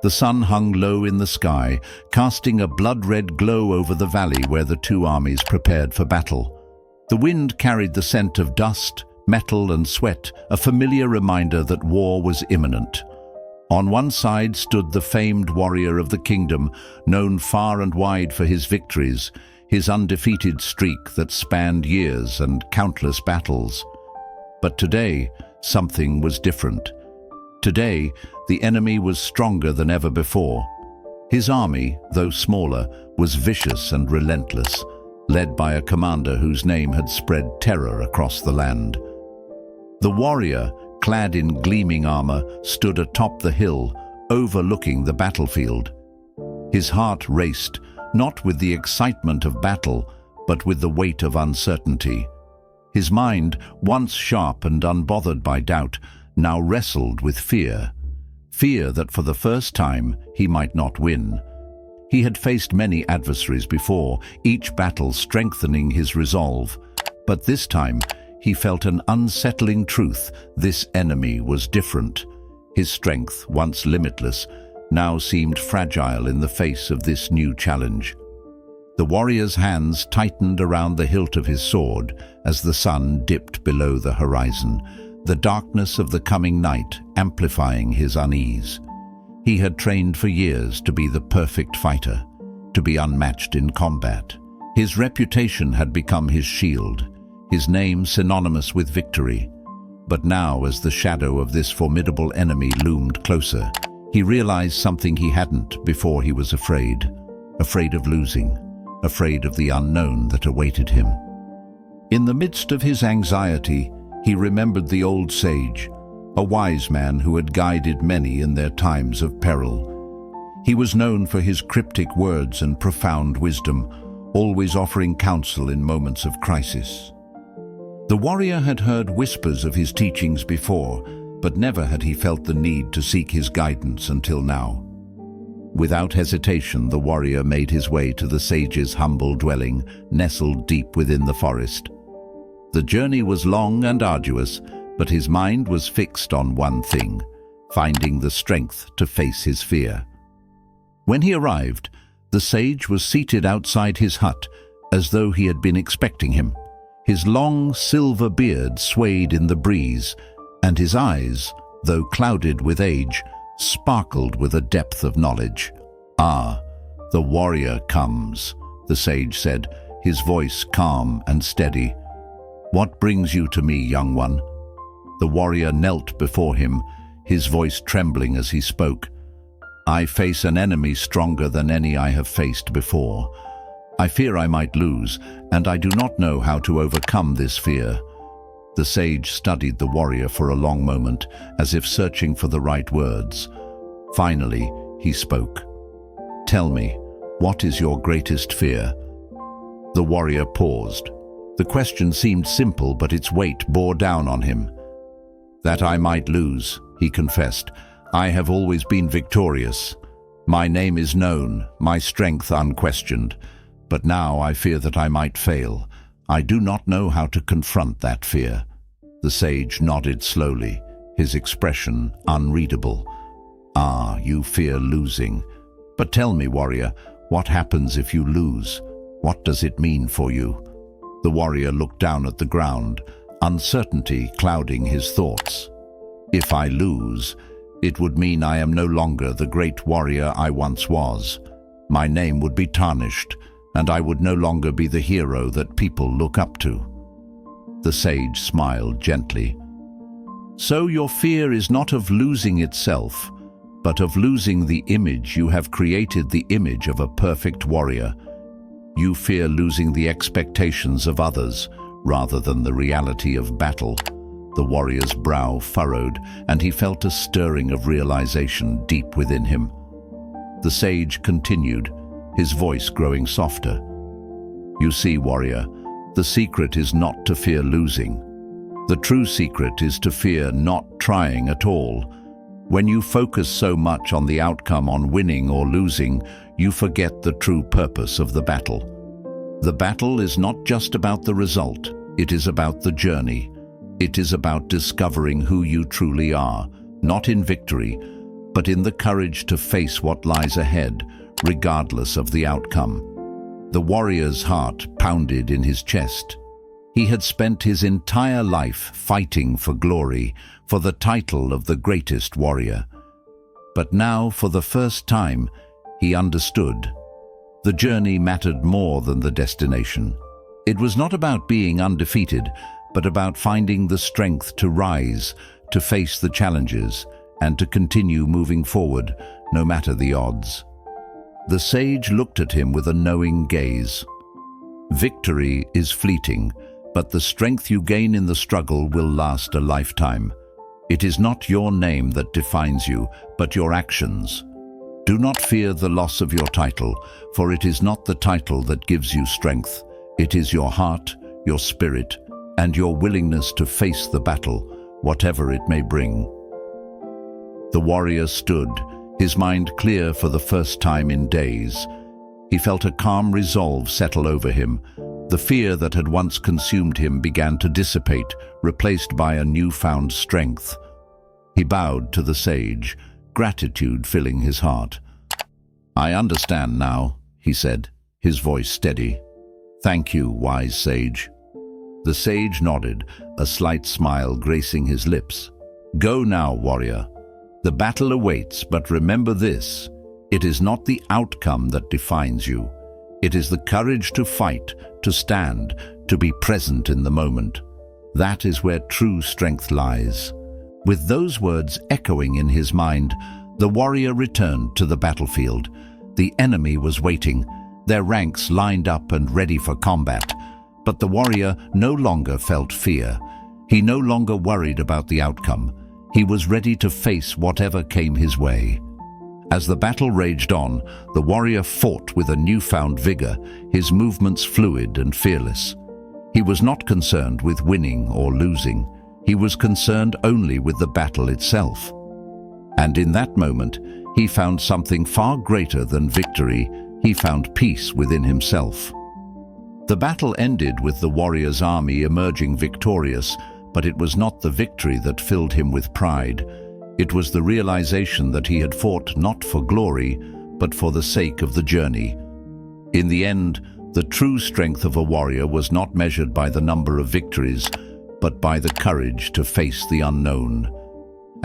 The sun hung low in the sky, casting a blood-red glow over the valley where the two armies prepared for battle. The wind carried the scent of dust, metal and sweat, a familiar reminder that war was imminent. On one side stood the famed warrior of the kingdom, known far and wide for his victories, his undefeated streak that spanned years and countless battles. But today, something was different. Today, the enemy was stronger than ever before. His army, though smaller, was vicious and relentless, led by a commander whose name had spread terror across the land. The warrior, clad in gleaming armor, stood atop the hill, overlooking the battlefield. His heart raced, not with the excitement of battle, but with the weight of uncertainty. His mind, once sharp and unbothered by doubt, now wrestled with fear. Fear that for the first time he might not win. He had faced many adversaries before, each battle strengthening his resolve. But this time, he felt an unsettling truth: this enemy was different. His strength, once limitless, now seemed fragile in the face of this new challenge. The warrior's hands tightened around the hilt of his sword as the sun dipped below the horizon, the darkness of the coming night amplifying his unease. He had trained for years to be the perfect fighter, to be unmatched in combat. His reputation had become his shield, his name synonymous with victory. But now, as the shadow of this formidable enemy loomed closer, he realized something he hadn't before. He was afraid of losing, afraid of the unknown that awaited him. In the midst of his anxiety, he remembered the old sage, a wise man who had guided many in their times of peril. He was known for his cryptic words and profound wisdom, always offering counsel in moments of crisis. The warrior had heard whispers of his teachings before, but never had he felt the need to seek his guidance until now. Without hesitation, the warrior made his way to the sage's humble dwelling, nestled deep within the forest. The journey was long and arduous, but his mind was fixed on one thing: finding the strength to face his fear. When he arrived, the sage was seated outside his hut, as though he had been expecting him. His long silver beard swayed in the breeze, and his eyes, though clouded with age, sparkled with a depth of knowledge. "Ah, the warrior comes," the sage said, his voice calm and steady. "What brings you to me, young one?" The warrior knelt before him, his voice trembling as he spoke. "I face an enemy stronger than any I have faced before. I fear I might lose, and I do not know how to overcome this fear." The sage studied the warrior for a long moment, as if searching for the right words. Finally, he spoke. "Tell me, what is your greatest fear?" The warrior paused. The question seemed simple, but its weight bore down on him. "That I might lose," he confessed. "I have always been victorious. My name is known, my strength unquestioned. But now I fear that I might fail. I do not know how to confront that fear." The sage nodded slowly, his expression unreadable. "Ah, you fear losing. But tell me, warrior, what happens if you lose? What does it mean for you?" The warrior looked down at the ground, uncertainty clouding his thoughts. "If I lose, it would mean I am no longer the great warrior I once was. My name would be tarnished, and I would no longer be the hero that people look up to." The sage smiled gently. "So your fear is not of losing itself, but of losing the image you have created, the image of a perfect warrior. You fear losing the expectations of others rather than the reality of battle." The warrior's brow furrowed, and he felt a stirring of realization deep within him. The sage continued, his voice growing softer. "You see, warrior, the secret is not to fear losing. The true secret is to fear not trying at all. When you focus so much on the outcome, on winning or losing, you forget the true purpose of the battle. The battle is not just about the result, it is about the journey. It is about discovering who you truly are, not in victory, but in the courage to face what lies ahead, regardless of the outcome. The warrior's heart pounded in his chest. He had spent his entire life fighting for glory, for the title of the greatest warrior. But now, for the first time, he understood. The journey mattered more than the destination. It was not about being undefeated, but about finding the strength to rise, to face the challenges, and to continue moving forward, no matter the odds. The sage looked at him with a knowing gaze. Victory is fleeting, but the strength you gain in the struggle will last a lifetime. It is not your name that defines you, but your actions. Do not fear the loss of your title, for it is not the title that gives you strength. It is your heart, your spirit, and your willingness to face the battle, whatever it may bring. The warrior stood, his mind clear for the first time in days. He felt a calm resolve settle over him. The fear that had once consumed him began to dissipate, replaced by a newfound strength. He bowed to the sage, gratitude filling his heart. "I understand now," he said, his voice steady. "Thank you, wise sage." The sage nodded, a slight smile gracing his lips. "Go now, warrior. The battle awaits, but remember this: it is not the outcome that defines you. It is the courage to fight, to stand, to be present in the moment. That is where true strength lies." With those words echoing in his mind, the warrior returned to the battlefield. The enemy was waiting, their ranks lined up and ready for combat. But the warrior no longer felt fear. He no longer worried about the outcome. He was ready to face whatever came his way. As the battle raged on, the warrior fought with a newfound vigor, his movements fluid and fearless. He was not concerned with winning or losing. He was concerned only with the battle itself. And in that moment, he found something far greater than victory. He found peace within himself. The battle ended with the warrior's army emerging victorious, but it was not the victory that filled him with pride. It was the realization that he had fought not for glory, but for the sake of the journey. In the end, the true strength of a warrior was not measured by the number of victories, but by the courage to face the unknown.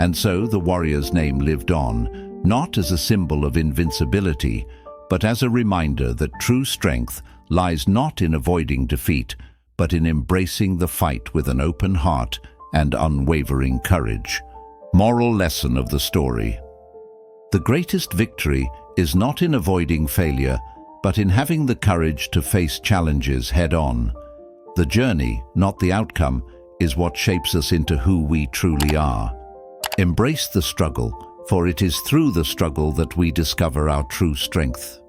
And so the warrior's name lived on, not as a symbol of invincibility, but as a reminder that true strength lies not in avoiding defeat, but in embracing the fight with an open heart and unwavering courage. Moral lesson of the story: the greatest victory is not in avoiding failure, but in having the courage to face challenges head-on. The journey, not the outcome, is what shapes us into who we truly are. Embrace the struggle, for it is through the struggle that we discover our true strength.